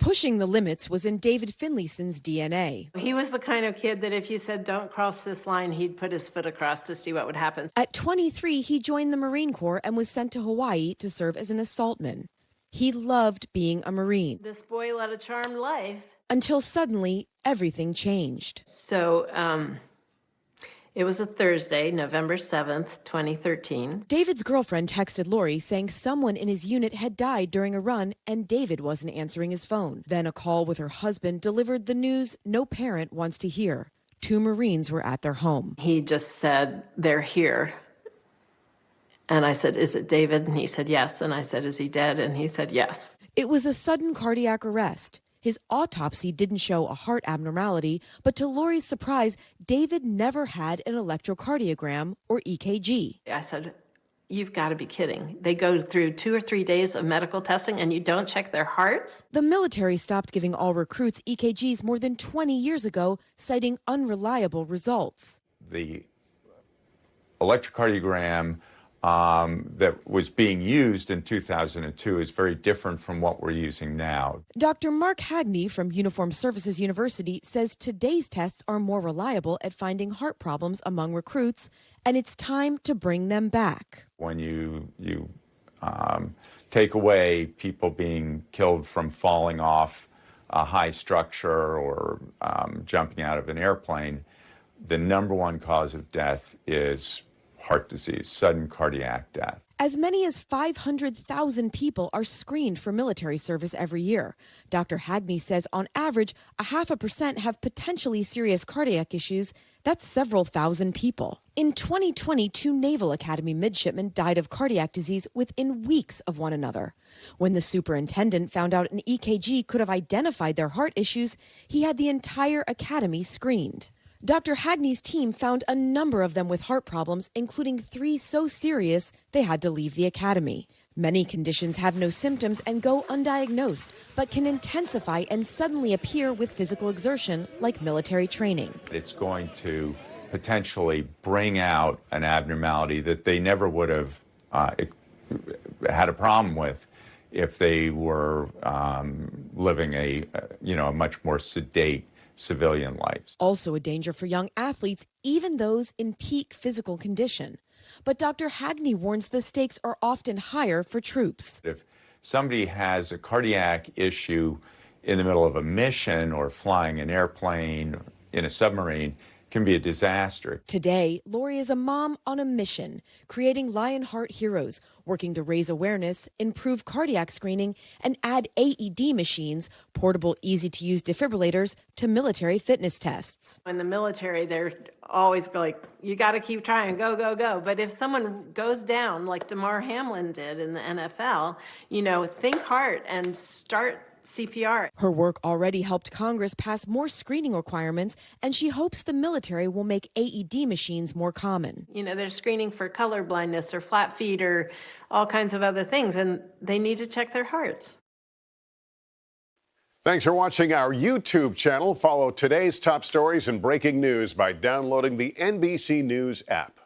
Pushing the limits was in David Finlayson's DNA. He was the kind of kid that if you said, don't cross this line, he'd put his foot across to see what would happen. At 23, he joined the Marine Corps and was sent to Hawaii to serve as an assaultman. He loved being a Marine. This boy led a charmed life. Until suddenly, everything changed. So, it was a Thursday, November 7th, 2013. David's girlfriend texted Lori saying someone in his unit had died during a run and David wasn't answering his phone. Then a call with her husband delivered the news no parent wants to hear. 2 Marines were at their home. He just said, they're here. And I said, is it David? And he said, yes. And I said, is he dead? And he said, yes. It was a sudden cardiac arrest. His autopsy didn't show a heart abnormality, but to Lori's surprise, David never had an electrocardiogram or EKG. I said, you've got to be kidding. They go through 2 or 3 days of medical testing and you don't check their hearts? The military stopped giving all recruits EKGs more than 20 years ago, citing unreliable results. The electrocardiogram that was being used in 2002 is very different from what we're using now. Dr. Mark Hagney from Uniformed Services University says today's tests are more reliable at finding heart problems among recruits, and it's time to bring them back. When you take away people being killed from falling off a high structure or jumping out of an airplane, the number one cause of death is heart disease, sudden cardiac death. As many as 500,000 people are screened for military service every year. Dr. Hagney says on average, 0.5% have potentially serious cardiac issues. That's several thousand people. In 2020, 2 Naval Academy midshipmen died of cardiac disease within weeks of one another. When the superintendent found out an EKG could have identified their heart issues, he had the entire academy screened. Dr. Hagney's team found a number of them with heart problems, including 3 so serious they had to leave the academy. Many conditions have no symptoms and go undiagnosed, but can intensify and suddenly appear with physical exertion like military training. It's going to potentially bring out an abnormality that they never would have had a problem with if they were living a much more sedate civilian lives. Also a danger for young athletes, even those in peak physical condition. But Dr. Hagney warns the stakes are often higher for troops. If somebody has a cardiac issue in the middle of a mission or flying an airplane in a submarine, can be a disaster. Today, Lori is a mom on a mission, creating Lionheart Heroes, working to raise awareness, improve cardiac screening, and add AED machines, portable, easy-to-use defibrillators, to military fitness tests. In the military, they're always like, you got to keep trying, go, go, go. But if someone goes down like Damar Hamlin did in the NFL, think hard and start CPR. Her work already helped Congress pass more screening requirements, and she hopes the military will make AED machines more common. They're screening for color blindness or flat feet or all kinds of other things, and they need to check their hearts. Thanks for watching our YouTube channel. Follow today's top stories and breaking news by downloading the NBC News app.